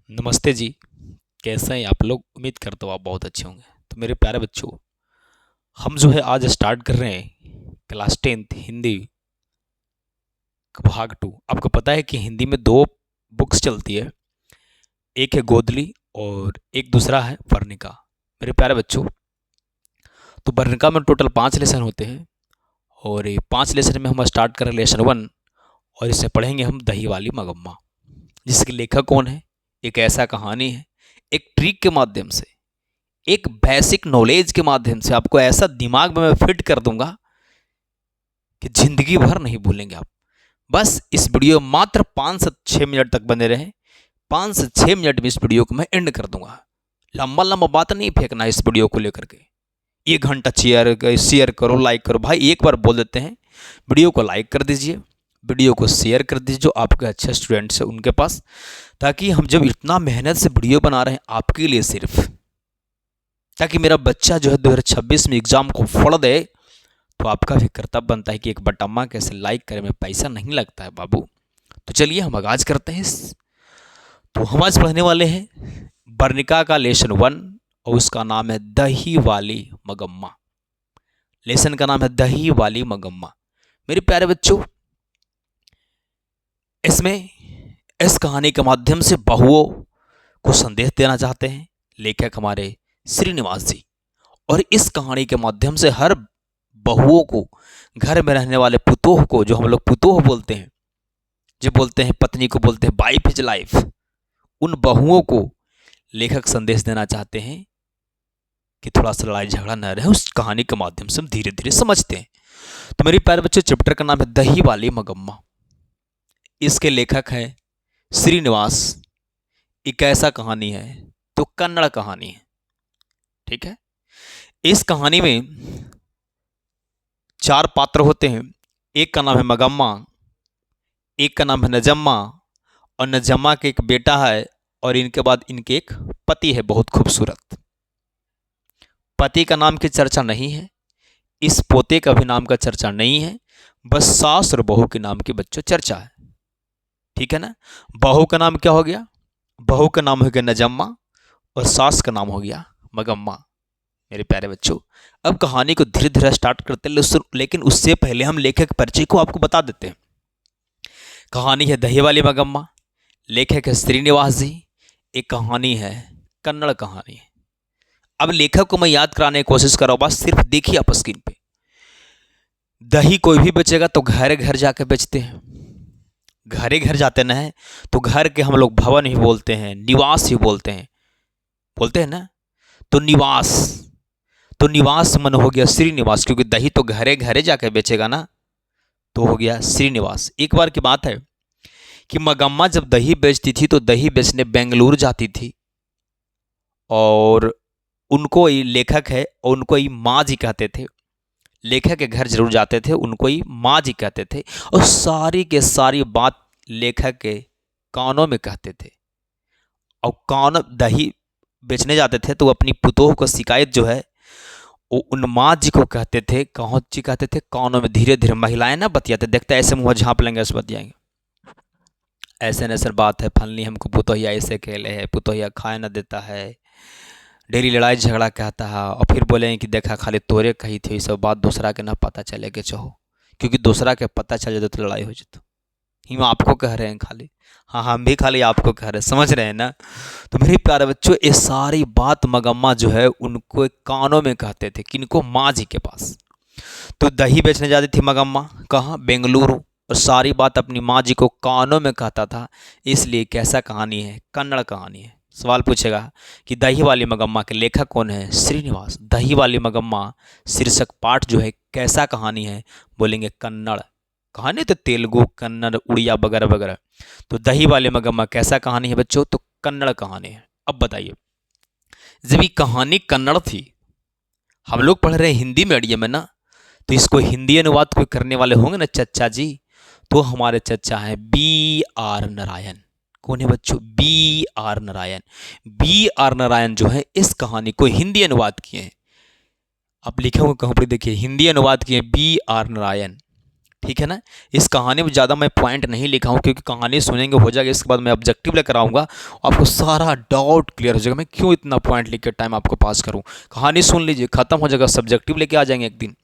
नमस्ते जी। कैसे हैं आप लोग? उम्मीद करता हूँ आप बहुत अच्छे होंगे। तो मेरे प्यारे बच्चों, हम जो है आज स्टार्ट कर रहे हैं क्लास 10th हिंदी का भाग 2। आपको पता है कि हिंदी में दो बुक्स चलती है, एक है गोदली और एक दूसरा है वर्णिका। मेरे प्यारे बच्चों, तो वर्णिका में टोटल 5 लेसन होते हैं और ये 5 लेसन में हम स्टार्ट करें लेसन 1 और इसे पढ़ेंगे हम दही वाली मगम्मा, जिसके लेखक कौन है, एक ऐसा कहानी है, एक ट्रिक के माध्यम से, एक बेसिक नॉलेज के माध्यम से आपको ऐसा दिमाग में मैं फिट कर दूंगा कि जिंदगी भर नहीं भूलेंगे आप। बस इस वीडियो मात्र 5 से 6 मिनट तक बने रहें। 5 से 6 मिनट में इस वीडियो को मैं एंड कर दूंगा। लंबा लंबा बात नहीं फेंकना है इस वीडियो को लेकर के। 1 घंटा शेयर करो, लाइक करो। भाई एक बार बोल देते हैं, वीडियो को लाइक कर दीजिए, वीडियो को शेयर कर दीजिए जो आपके अच्छे स्टूडेंट्स हैं उनके पास, ताकि हम जब इतना मेहनत से वीडियो बना रहे हैं आपके लिए सिर्फ, ताकि मेरा बच्चा जो है 2026 में एग्जाम को फोड़ दे, तो आपका भी कर्तव्य बनता है कि एक बटम्मा कैसे लाइक करे में पैसा नहीं लगता है बाबू। तो चलिए हम आगाज करते हैं। तो हम आज पढ़ने वाले हैं वर्णिका का लेसन 1 और उसका नाम है दही वाली मगम्मा। लेसन का नाम है दही वाली मगम्मा। मेरे प्यारे बच्चों, इसमें इस कहानी के माध्यम से बहुओं को संदेश देना चाहते हैं लेखक हमारे श्रीनिवास जी। और इस कहानी के माध्यम से हर बहुओं को, घर में रहने वाले पुतोह को, जो हम लोग पुतोह बोलते हैं, जो बोलते हैं पत्नी को बोलते हैं वाइफ इज लाइफ, उन बहुओं को लेखक संदेश देना चाहते हैं कि थोड़ा सा लड़ाई झगड़ा न रहे। उस कहानी के माध्यम से हम धीरे धीरे समझते हैं। तो मेरे प्यारे बच्चों, चैप्टर का नाम है दही वाली मगम्मा। इसके लेखक है श्रीनिवास। एक ऐसा कहानी है तो कन्नड़ कहानी है, ठीक है। इस कहानी में 4 पात्र होते हैं। एक का नाम है मगम्मा, एक का नाम है नजम्मा, और नजम्मा के एक बेटा है, और इनके बाद इनके एक पति है बहुत खूबसूरत। पति का नाम की चर्चा नहीं है, इस पोते का भी नाम का चर्चा नहीं है, बस सास और बहू के नाम की बच्चों चर्चा है, ठीक है ना। बहू का नाम क्या हो गया? बहू का नाम हो गया नजम्मा और सास का नाम हो गया मगम्मा। मेरे प्यारे बच्चों, अब कहानी को धीरे धीरे स्टार्ट करते हैं, लेकिन उससे पहले हम लेखक परिचय को आपको बता देते हैं। कहानी है दही वाली मगम्मा, लेखक है श्रीनिवास जी। एक कहानी है, कन्नड़ कहानी है। अब लेखक को मैं याद कराने की कोशिश कर रहा हूं, बस सिर्फ देखिए आप स्क्रीन पे। दही कोई भी बेचेगा तो घर घर जाकर बेचते हैं। घरे घर जाते ना है तो घर के हम लोग भवन ही बोलते हैं, निवास ही बोलते हैं ना। तो निवास, तो निवास मन हो गया श्रीनिवास, क्योंकि दही तो घरे घरे जाकर बेचेगा ना, तो हो गया श्रीनिवास। एक बार की बात है कि मगम्मा जब दही बेचती थी तो दही बेचने बेंगलुरु जाती थी, और उनको ही लेखक है और उनको ही माँ जी कहते थे। लेखक के घर जरूर जाते थे, उनको ही माँ जी कहते थे, और सारी के सारी बात लेखक के कानों में कहते थे। और कान दही बेचने जाते थे तो अपनी पुतोह को शिकायत जो है वो उन माँ जी को कहते थे, कौन जी कहते थे, कानों में धीरे धीरे। महिलाएं ना बतियाते, देखते ऐसे मुँह झाँप लेंगे, ऐसे बतियाएंगे, ऐसे न सर बात है फलनी, हमको पुतोहिया ऐसे खेले है, पुतोहिया खाए न देता है, डेली लड़ाई झगड़ा कहता है, और फिर बोले कि देखा खाली तोरे कही थी, सब बात दूसरा के ना पता चले के चाहो, क्योंकि दूसरा के पता चल जाता तो लड़ाई हो जाती। हम आपको कह रहे हैं खाली, हाँ हम भी खाली आपको कह रहे हैं, समझ रहे हैं ना। तो मेरे प्यारे बच्चों, ये सारी बात मगम्मा जो है उनको कानों में कहते थे, किनको? माँ जी के पास। तो दही बेचने जाती थी मगम्मा, कहाँ? बेंगलुरु, और सारी बात अपनी माँ जी को कानों में कहता था। इसलिए कैसा कहानी है? कन्नड़ कहानी है। सवाल पूछेगा कि दही वाली मगम्मा के लेखक कौन है? श्रीनिवास। दही वाली मगम्मा शीर्षक पाठ जो है कैसा कहानी है? बोलेंगे कन्नड़ कहानी, तो तेलुगु, कन्नड़, उड़िया वगैरह वगैरह। तो दही वाली मगम्मा कैसा कहानी है बच्चों? तो कन्नड़ कहानी है। अब बताइए, जब ये कहानी कन्नड़ थी, हम लोग पढ़ रहे हैं हिंदी मीडियम में ना, तो इसको हिंदी अनुवाद कोई करने वाले होंगे ना चच्चा जी। तो हमारे चच्चा हैं B.R. नारायण। कौन है बच्चों? B.R. नारायण। B.R. नारायण जो है इस कहानी को हिंदी अनुवाद किए हैं। आप लिखे होंगे कहाँ पर, देखिए हिंदी अनुवाद किए B.R. नारायण, ठीक है ना। इस कहानी में ज़्यादा मैं पॉइंट नहीं लिखा हूँ, क्योंकि कहानी सुनेंगे हो जाएगा, इसके बाद मैं ऑब्जेक्टिव लेकर आऊँगा, आपको सारा डाउट क्लियर हो जाएगा। मैं क्यों इतना पॉइंट लिख के टाइम आपको पास करूँ, कहानी सुन लीजिए, खत्म हो जाएगा, सब्जेक्टिव लेके आ जाएंगे एक दिन।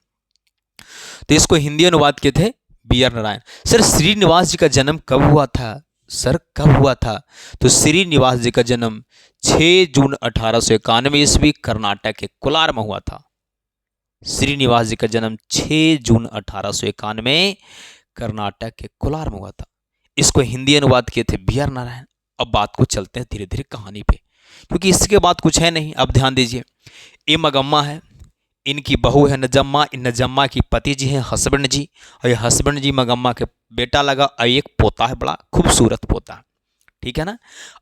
तो इसको हिंदी अनुवाद किए थे B R Narayan. Sir Srinivas ji का जन्म कब हुआ था, सर कब हुआ था? तो श्रीनिवास जी का जन्म 6 जून 1891 ईस्वी कर्नाटक के कोलार में हुआ था। श्रीनिवास जी का जन्म 6 जून 1891 कर्नाटक के कोलार में हुआ था। इसको हिंदी अनुवाद किए थे बी आर नारायण। अब बात को चलते हैं धीरे धीरे कहानी पे, क्योंकि इसके बाद कुछ है नहीं। अब ध्यान दीजिए, ये मगम्मा है, इनकी बहू है नजम्मा, इन नजम्मा की पति जी हैं हस्बैंड जी, और ये हस्बैंड जी मगम्मा के बेटा लगा, और एक पोता है, बड़ा खूबसूरत पोता है, ठीक है ना।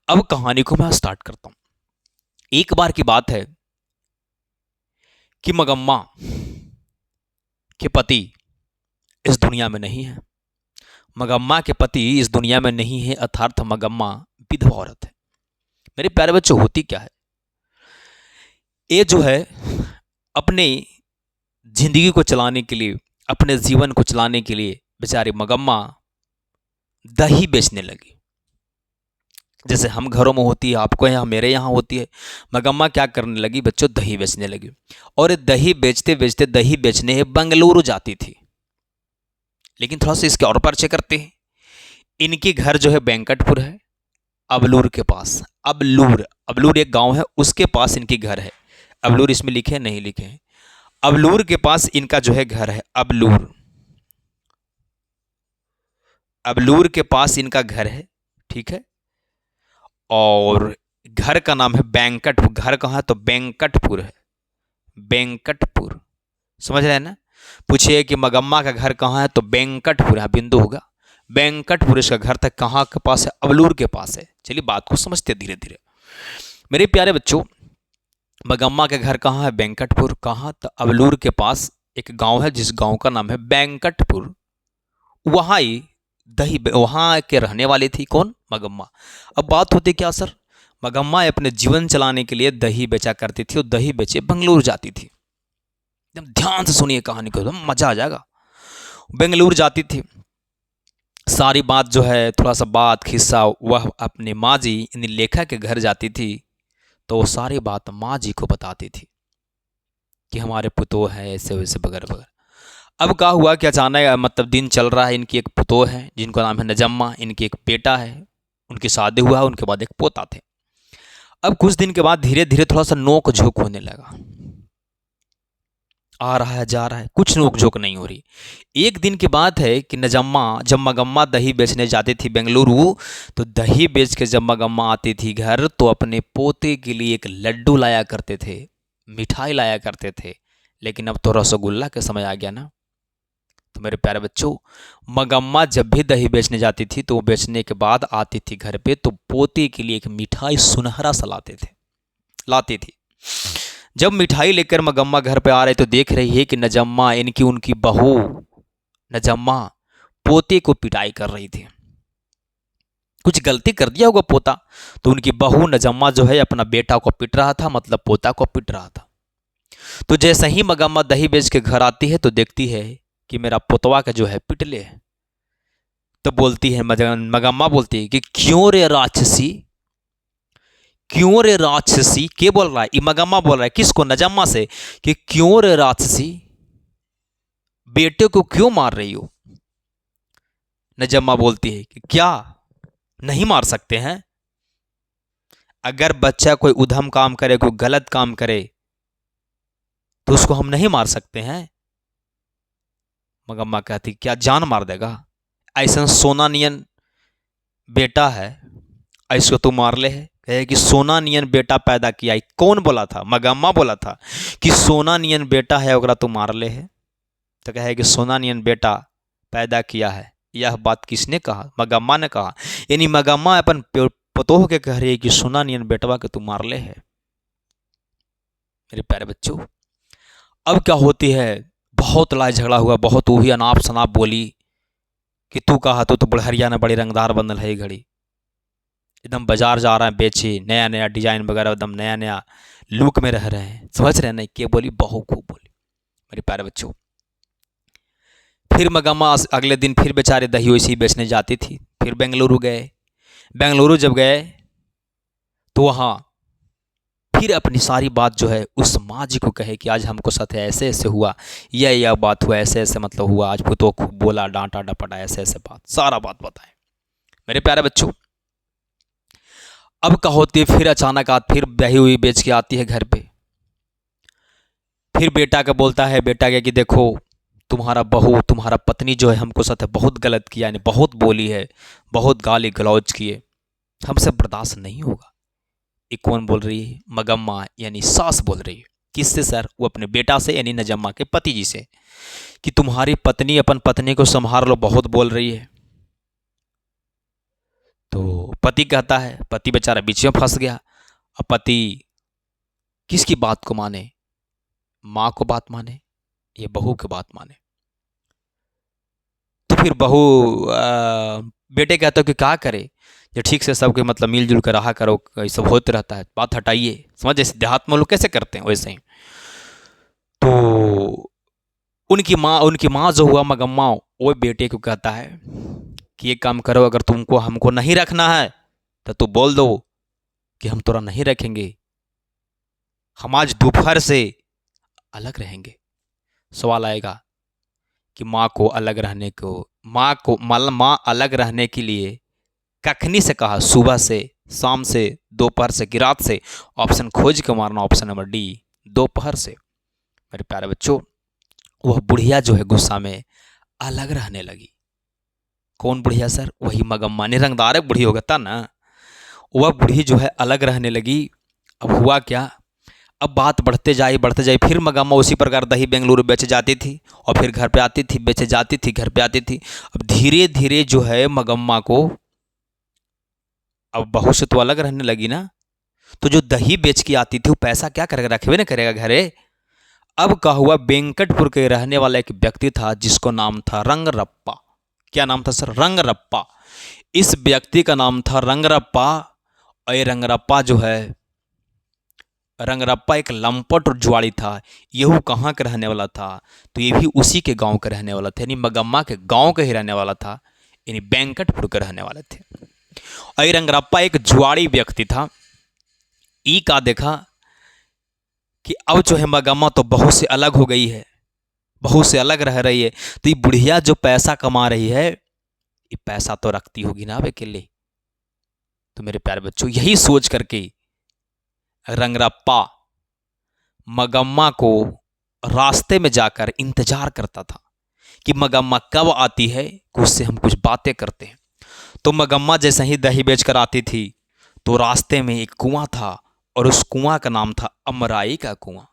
अब कहानी को मैं स्टार्ट करता हूं। एक बार की बात है कि मगम्मा के पति इस दुनिया में नहीं है। मगम्मा के पति इस दुनिया में नहीं है, अर्थात मगम्मा विधवा औरत है। मेरे प्यारे बच्चों, होती क्या है, ये जो है अपने जिंदगी को चलाने के लिए, अपने जीवन को चलाने के लिए बेचारी मगम्मा दही बेचने लगी। जैसे हम घरों में होती है, आपको यहाँ, मेरे यहाँ होती है। मगम्मा क्या करने लगी बच्चों, दही बेचने लगी। और ये दही बेचते बेचते, दही बेचने बंगलुरु जाती थी। लेकिन थोड़ा सा इसके और परिचय करते हैं। इनकी घर जो है वेंकटपुर है, अबलूर के पास। अबलूर, अबलूर एक गांव है, उसके पास इनकी घर है। अबलूर इसमें लिखे नहीं लिखे, अबलूर के पास इनका जो है घर है। अबलूर, अबलूर के पास इनका घर है, ठीक है। और घर का नाम है वेंकटपुर। घर कहाँ है, तो वेंकटपुर है, वेंकटपुर, समझ रहे हैं ना। पूछिए कि मगम्मा का घर कहाँ है, तो वेंकटपुर है, बिंदु होगा। वेंकटपुर इसका घर तक कहाँ के पास है, अबलूर के पास है। चलिए बात को समझते हैं धीरे धीरे। मेरे प्यारे बच्चों, मगम्मा के घर कहाँ है, वेंकटपुर। कहाँ, तो अबलूर के पास एक गांव है, जिस गांव का नाम है वेंकटपुर। वहाँ ही दही, वहाँ के रहने वाली थी कौन, मगम्मा। अब बात होती क्या सर, मगम्मा अपने जीवन चलाने के लिए दही बेचा करती थी, और दही बेचे बंगलुरु जाती थी। एकदम ध्यान से सुनिए कहानी को, एकदम मजा आ जाएगा। बेंगलुरु जाती थी, सारी बात जो है, थोड़ा सा बात खिस्सा, वह अपने माँ जी यानी लेखा के घर जाती थी, तो वो सारी बात माँ जी को बताती थी कि हमारे पुतोह है ऐसे वैसे वगैरह वगैरह। अब क्या हुआ कि अचानक, मतलब दिन चल रहा है, इनकी एक पुतोह है जिनका नाम है नजम्मा, इनकी एक बेटा है, उनकी शादी हुआ है, उनके बाद एक पोता थे। अब कुछ दिन के बाद धीरे धीरे थोड़ा सा नोक झोंक होने लगा, आ रहा है जा रहा है, कुछ नोक झोंक नहीं हो रही। एक दिन की बात है कि नजम्मा, जब मगम्मा दही बेचने जाती थी बेंगलुरु, तो दही बेच के जब मगम्मा आती थी घर, तो अपने पोते के लिए एक लड्डू लाया करते थे, मिठाई लाया करते थे। लेकिन अब तो रसगुल्ला का समय आ गया ना। तो मेरे प्यारे बच्चों, मगम्मा जब भी दही बेचने जाती थी, तो वो बेचने के बाद आती थी घर पे, तो पोते के लिए एक मिठाई सुनहरा सा लाती थी। जब मिठाई लेकर मगम्मा घर पे आ रहे, तो देख रही है कि नजम्मा, इनकी उनकी बहू नजम्मा पोते को पिटाई कर रही थी। कुछ गलती कर दिया होगा पोता, तो उनकी बहू नजम्मा जो है अपना बेटा को पिट रहा था, मतलब पोता को पिट रहा था। तो जैसे ही मगम्मा दही बेच के घर आती है, तो देखती है कि मेरा पोतवा का जो है पिटले है। तो बोलती है मगम्मा बोलती है कि क्यों रे राक्षसी, क्यों रे राक्षसी। के बोल रहा है, मगम्मा बोल रहा है किसको, नजम्मा से, कि क्यों रे राक्षसी, बेटे को क्यों मार रही हो। नजम्मा बोलती है कि क्या नहीं मार सकते हैं, अगर बच्चा कोई उधम काम करे, कोई गलत काम करे, तो उसको हम नहीं मार सकते हैं। मगम्मा कहती क्या जान मार देगा, ऐसा सोना नियन बेटा है, इसको तू मार ले है। कहे कि सोना नियन बेटा पैदा किया, कौन बोला था, मगम्मा बोला था कि सोना नियन बेटा है, ओकरा तू मार ले है। तो कहे कि सोना नियन बेटा पैदा किया है, यह बात किसने कहा, मगम्मा ने कहा। यानी मगम्मा अपन पतोह के कह रही है कि सोना नियन बेटवा के तू मार ले है। मेरे प्यारे बच्चों, अब क्या होती है, बहुत लड़ाई झगड़ा हुआ, बहुत वही अनाप शनाप बोली कि तू कहा तो बुढ़हरिया ने बड़ी रंगदार बंदल है घड़ी, एकदम बाजार जा रहे हैं बेचे, नया नया डिजाइन वगैरह, एकदम नया नया लुक में रह रहे हैं, समझ रहे हैं नहीं, क्या बोली, बहुत खूब बोली। मेरे प्यारे बच्चों, फिर मगम्मा अगले दिन फिर बेचारे दही वैसी बेचने जाती थी। फिर बेंगलुरु गए। बेंगलुरु जब गए तो वहाँ फिर अपनी सारी बात जो है उस माँ जी को कहे कि आज हमको साथ ऐसे ऐसे हुआ, यह बात हुआ, ऐसे ऐसे मतलब हुआ, आज पुतो खूब बोला, डांटा डपटा, ऐसे ऐसे बात, सारा बात बताए। मेरे प्यारे बच्चों, अब क्या होती है, फिर अचानक फिर दही हुई बेच के आती है घर पे। फिर बेटा का बोलता है, बेटा क्या कि देखो तुम्हारा बहू, तुम्हारा पत्नी जो है हमको साथ बहुत गलत किया, यानी बहुत बोली है, बहुत गाली गलौज किए, हमसे बर्दाश्त नहीं होगा। ये कौन बोल रही है? मगम्मा यानी सास बोल रही है। किससे सर? वो अपने बेटा से यानी नजम्मा के पति जी से, कि तुम्हारी पत्नी अपन पत्नी को संभाल लो, बहुत बोल रही है। तो पति कहता है, पति बेचारा बीच में फंस गया। अब पति किसकी बात को माने? माँ को बात माने या बहू की बात माने? तो फिर बहू बेटे कहते हो कि क्या करे, ये ठीक से सबके मतलब मिलजुल कर रहा करो, ये सब होते रहता है, बात हटाइए। समझ, जैसे देहात में लोग कैसे करते हैं वैसे ही। तो उनकी माँ जो हुआ मगम्मा, वो बेटे को कहता है कि ये काम करो, अगर तुमको हमको नहीं रखना है तो तू बोल दो कि हम तोरा नहीं रखेंगे, हम आज दोपहर से अलग रहेंगे। सवाल आएगा कि माँ को अलग रहने को, माँ अलग रहने के लिए कखनी से कहा? सुबह से, शाम से, दोपहर से कि रात से? ऑप्शन खोज के मारना, ऑप्शन नंबर डी, दोपहर से। मेरे प्यारे बच्चों, वह बुढ़िया जो है गुस्सा में अलग रहने लगी। कौन बुढ़िया सर? वही मगम्मा, निरंगदार बुढ़ी होगा था ना। वह बूढ़ी जो है अलग रहने लगी। अब हुआ क्या, अब बात बढ़ते जाए, फिर मगम्मा उसी प्रकार दही बेंगलुरु बेचे जाती थी और फिर घर पे आती थी, बेचे जाती थी, घर पे आती थी। अब धीरे धीरे जो है मगम्मा को अब बहू से तो अलग रहने लगी ना, तो जो दही बेच के आती थी वो पैसा क्या करेगा? रखबे ना करेगा घरे। अब क्या हुआ, वेंकटपुर के रहने वाला एक व्यक्ति था जिसको नाम था रंगरप्पा। क्या नाम था सर? रंगरप्पा। इस व्यक्ति का नाम था रंगरप्पा। और ये रंगरप्पा जो है, रंगरप्पा एक लंपट और जुआड़ी था। यहू कहाँ का रहने वाला था? तो ये भी उसी के गांव का रहने वाला था, यानी मगम्मा के गांव का ही रहने वाला था, यानी वेंकटपुर के रहने वाले थे। और ये रंगरप्पा एक जुआड़ी व्यक्ति था। ई का देखा कि अब जो है मगम्मा तो बहू से अलग हो गई है, बहू से अलग रह रही है, तो ये बुढ़िया जो पैसा कमा रही है, ये पैसा तो रखती होगी ना अब अकेले। तो मेरे प्यारे बच्चों, यही सोच करके रंगरप्पा मगम्मा को रास्ते में जाकर इंतजार करता था कि मगम्मा कब आती है, कि उससे हम कुछ बातें करते हैं। तो मगम्मा जैसे ही दही बेचकर आती थी तो रास्ते में एक कुआं था, और उस कुआं का नाम था अमराई का कुआं।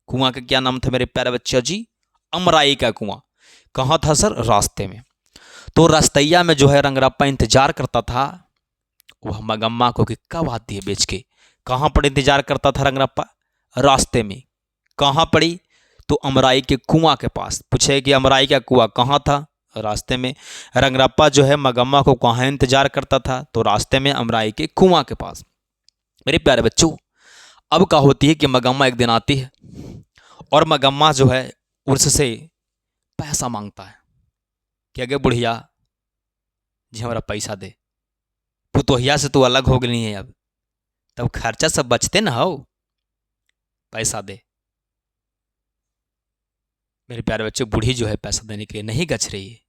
कुआं का क्या नाम था मेरे प्यारे बच्चों जी? अमराई का कुआं। कहाँ था सर? रास्ते में। तो रास्तैया में जो है रंगरप्पा इंतजार करता था वह मगम्मा को कि कब आती है बेच के। कहाँ पर इंतजार करता था रंगरप्पा? रास्ते में। कहाँ पड़ी? तो अमराई के कुआं के पास। पूछे कि अमराई का कुआं कहाँ था? रास्ते में। रंगरप्पा जो है मगम्मा को कहाँ इंतजार करता था? तो रास्ते में, अमराई के कुआं के पास। मेरे प्यारे बच्चों, अब क्या होती है कि मगम्मा एक दिन आती है और मगम्मा जो है उससे पैसा मांगता है कि अगे बुढ़िया जी हमारा पैसा दे, पुतोहिया से तू अलग हो गई है, अब तब खर्चा सब बचते ना हो, पैसा दे। मेरे प्यारे बच्चों, बूढ़ी जो है पैसा देने के लिए नहीं गच रही है।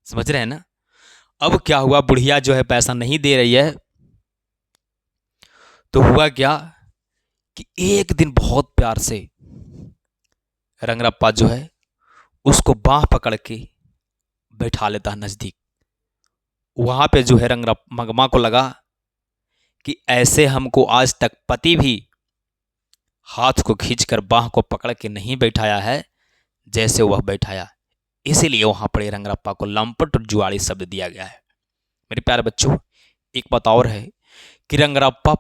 समझ रहे हैं ना? अब क्या हुआ, बुढ़िया जो है पैसा नहीं दे रही है, तो हुआ क्या कि एक दिन बहुत प्यार से रंगरप्पा जो है उसको बाह पकड़ के बैठा लेता है नजदीक। वहां पे जो है मगम्मा को लगा कि ऐसे हमको आज तक पति भी हाथ को खींचकर बाह को पकड़ के नहीं बैठाया है जैसे वह बैठाया। इसीलिए वहां पर रंगरप्पा को लंपट और जुआड़ी शब्द दिया गया है। मेरे प्यारे बच्चों, एक बात और है कि रंगरप्पा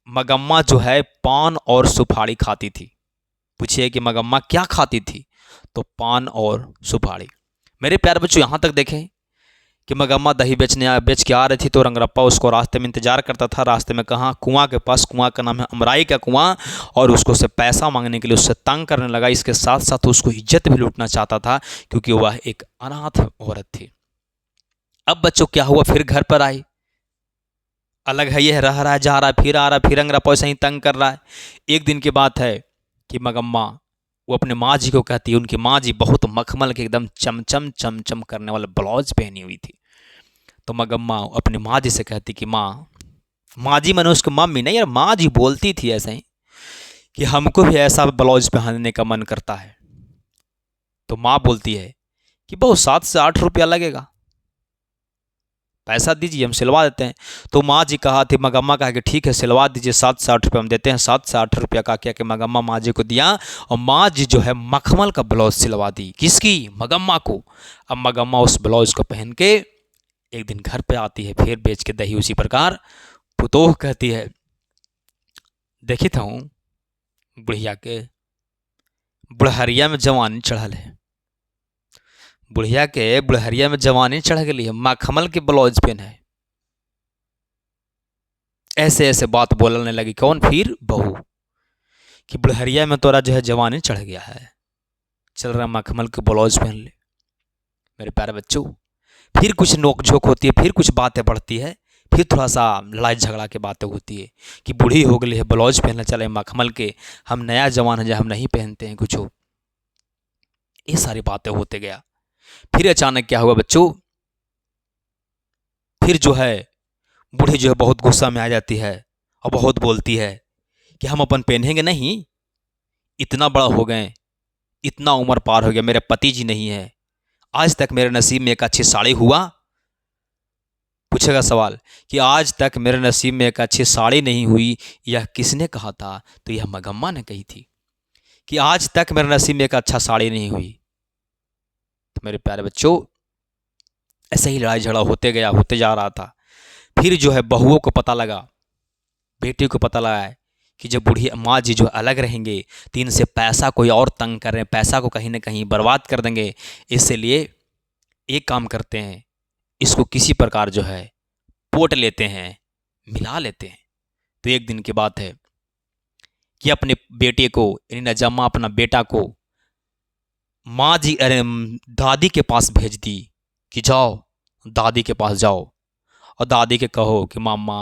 मगम्मा जो है पान और सुपारी खाती थी। पूछिए कि मगम्मा क्या खाती थी? तो पान और सुपारी। मेरे प्यारे बच्चों, यहां तक देखें कि मगम्मा दही बेच के आ रही थी तो रंगरप्पा उसको रास्ते में इंतजार करता था। रास्ते में कहाँ, कुआं के पास। कुआं का नाम है अमराई का कुआं। और उसको उससे पैसा मांगने के लिए उससे तंग करने लगा। इसके साथ साथ उसको इज्जत भी लूटना चाहता था क्योंकि वह एक अनाथ औरत थी। अब बच्चों क्या हुआ, फिर घर पर आई। अलग है, यह रह रहा है, जा रहा है, फिर आ रहा है, फिर रंगरप्पा ऐसे ही तंग कर रहा है। एक दिन की बात है कि मगम्मा वो अपने माँ जी को कहती है, उनकी माँ जी बहुत मखमल के एकदम चमचम चमचम करने वाला ब्लाउज पहनी हुई थी। तो मगम्मा अपनी माँ जी से कहती कि माँ जी मैंने उसको मम्मी नहीं यार, माँ जी बोलती थी ऐसे ही कि हमको भी ऐसा ब्लाउज पहनने का मन करता है। तो माँ बोलती है कि बहुत 7 से 8 रुपया लगेगा, पैसा दीजिए हम सिलवा देते हैं। तो माँ जी कहा थी, मगम्मा कहा कि ठीक है सिलवा दीजिए, 7 से 8 रुपये हम देते हैं। 7 से 8 रुपया का क्या कि मगम्मा माँ जी को दिया और माँ जी जो है मखमल का ब्लाउज सिलवा दी। किसकी, मगम्मा को। अब मगम्मा उस ब्लाउज को पहन के एक दिन घर पे आती है, फिर बेच के दही। उसी प्रकार पुतोह कहती है, देखी था हूँ बुढ़िया के बुढ़हरिया में जवानी चढ़ल है, बुढ़िया के बुढ़हरिया में जवानी चढ़ गई है, मखमल के ब्लाउज पहन है। ऐसे ऐसे बात बोलने लगी। कौन, फिर बहू, कि बुढ़हरिया में तोरा जो है जवानी चढ़ गया है, चल रहा मखमल के ब्लाउज पहन ले। मेरे प्यारे बच्चों, फिर कुछ नोकझोंक होती है, फिर कुछ बातें बढ़ती है, फिर थोड़ा सा लड़ाई झगड़ा की बातें होती है कि बूढ़ी हो गई है, ब्लाउज पहनना चले मखमल के, हम नया जवान है जो हम नहीं पहनते हैं कुछ हो। ये सारी बातें होते गया। फिर अचानक क्या हुआ बच्चों, फिर जो है बूढ़ी जो है बहुत गुस्सा में आ जाती है और बहुत बोलती है कि हम अपन पहनेंगे नहीं, इतना बड़ा हो गए, इतना उम्र पार हो गया, मेरे पति जी नहीं है, आज तक मेरे नसीब में एक अच्छी साड़ी हुआ। पूछेगा सवाल कि आज तक मेरे नसीब में एक अच्छी साड़ी नहीं हुई, यह किसने कहा था? तो यह मगम्मा ने कही थी कि आज तक मेरे नसीब में एक अच्छा साड़ी नहीं हुई। तो मेरे प्यारे बच्चों, ऐसे ही लड़ाई झगड़ा होते गया, होते जा रहा था। फिर जो है बहुओं को पता लगा, बेटी को पता लगा है कि जब बूढ़ी माँ जी जो अलग रहेंगे तो इनसे पैसा कोई और तंग कर रहे हैं, पैसा को कहीं ना कहीं बर्बाद कर देंगे। इसलिए एक काम करते हैं, इसको किसी प्रकार जो है पोट लेते हैं, मिला लेते हैं। तो एक दिन की बात है कि अपने बेटे को, यानी नजम्मा अपना बेटा को माँ जी अरे दादी के पास भेज दी कि जाओ दादी के पास जाओ और दादी के कहो कि मामा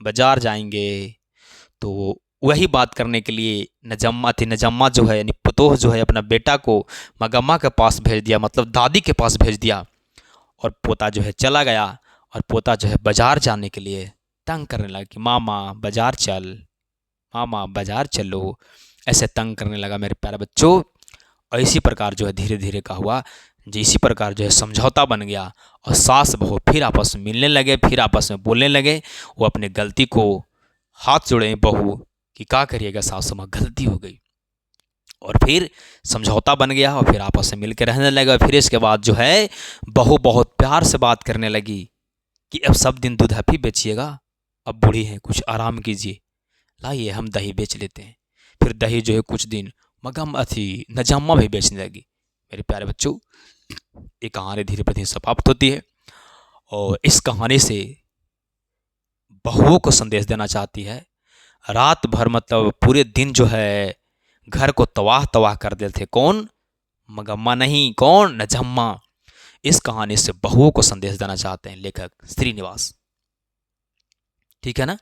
बाजार जाएंगे। तो वही बात करने के लिए नजम्मा थी, नजम्मा जो है यानी पुतोह जो है अपना बेटा को मगम्मा के पास भेज दिया, मतलब दादी के पास भेज दिया। और पोता जो है चला गया और पोता जो है बाजार जाने के लिए तंग करने लगा कि मामा बाजार चल, मामा बाजार चलो, ऐसे तंग करने लगा। मेरे प्यारे बच्चों, और इसी प्रकार जो है धीरे धीरे का हुआ, जो इसी प्रकार जो है समझौता बन गया और सास बहू फिर आपस में मिलने लगे, फिर आपस में बोलने लगे। वो अपने गलती को हाथ जोड़े बहू कि क्या करिएगा सासू माँ, गलती हो गई। और फिर समझौता बन गया और फिर आपस में मिलकर रहने लगे। फिर इसके बाद जो है बहू बहुत प्यार से बात करने लगी कि अब सब दिन दूध आप ही बेचिएगा, अब बूढ़ी हैं कुछ आराम कीजिए, लाइए हम दही बेच लेते हैं। फिर दही जो है कुछ दिन नजम्मा भी बेचने लगी। मेरे प्यारे बच्चों, ये कहानी धीरे धीरे समाप्त होती है और इस कहानी से बहुओं को संदेश देना चाहती है। रात भर मतलब पूरे दिन जो है घर को तबाह तबाह कर देते थे। कौन? मगम्मा नहीं, कौन? नजम्मा। इस कहानी से बहुओं को संदेश देना चाहते हैं लेखक श्रीनिवास। ठीक है ना?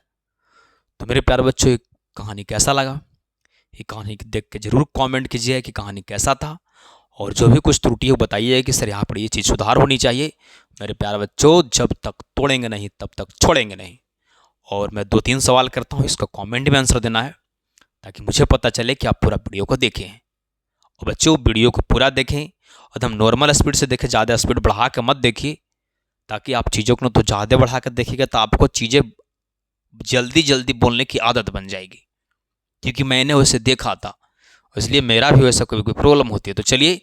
तो मेरे प्यारे बच्चों, ये कहानी कैसा लगा? ये कहानी देख के जरूर कमेंट कीजिए कि कहानी कैसा था, और जो भी कुछ त्रुटि हो बताइए कि सर यहाँ पर ये चीज़ सुधार होनी चाहिए। मेरे प्यारे बच्चों, जब तक तोड़ेंगे नहीं तब तक छोड़ेंगे नहीं। और मैं 2-3 सवाल करता हूँ, इसका कमेंट में आंसर देना है ताकि मुझे पता चले कि आप पूरा वीडियो को देखें। और बच्चों, वीडियो को पूरा देखें, एकदम नॉर्मल स्पीड से देखें, ज़्यादा स्पीड बढ़ा के मत देखिए, ताकि आप चीज़ों को तो ज़्यादा बढ़ा कर देखिएगा तो आपको चीज़ें जल्दी जल्दी बोलने की आदत बन जाएगी, क्योंकि मैंने वैसे देखा था, इसलिए मेरा भी वैसा कोई प्रॉब्लम होती है। तो चलिए,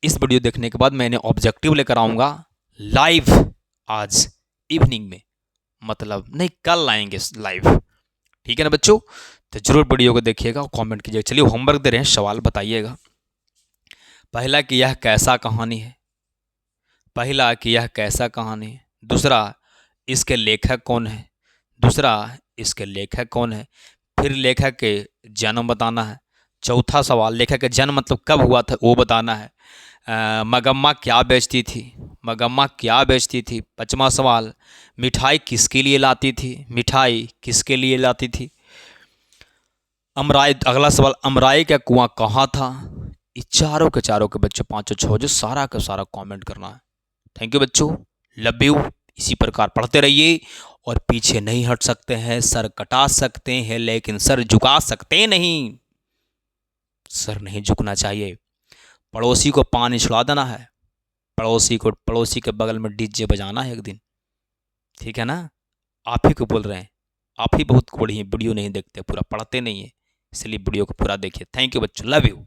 इस वीडियो देखने के बाद मैंने ऑब्जेक्टिव लेकर आऊँगा लाइव आज इवनिंग में, मतलब नहीं कल आएंगे लाइव। ठीक है ना बच्चों? तो जरूर वीडियो को देखिएगा और कमेंट कीजिएगा। चलिए, होमवर्क दे रहे हैं, सवाल बताइएगा। पहला कि यह कैसा कहानी है? पहला कि यह कैसा कहानी है, दूसरा इसके लेखक कौन है, दूसरा इसके लेखक कौन है, फिर लेखक के जन्म बताना है, चौथा सवाल लेखक का जन्म मतलब कब हुआ था वो बताना है, मगम्मा क्या बेचती थी, मगम्मा क्या बेचती थी, पाँचवा सवाल मिठाई किसके लिए लाती थी, मिठाई किसके लिए लाती थी, अमराई, अगला सवाल अमराई का कुआं कहाँ था। ये चारों के बच्चों पाँचों छः जो सारा का सारा कमेंट करना है। थैंक यू बच्चों, लव यू। इसी प्रकार पढ़ते रहिए और पीछे नहीं हट सकते हैं, सर कटा सकते हैं लेकिन सर झुका सकते नहीं, सर नहीं झुकना चाहिए। पड़ोसी को पानी छुड़ा देना है, पड़ोसी के बगल में डीजे बजाना है एक दिन, ठीक है ना। आप ही को बोल रहे हैं, आप ही बहुत कोड़ी हैं, वीडियो नहीं देखते, पूरा पढ़ते नहीं है, इसलिए वीडियो को पूरा देखिए। थैंक यू बच्चों, लव यू।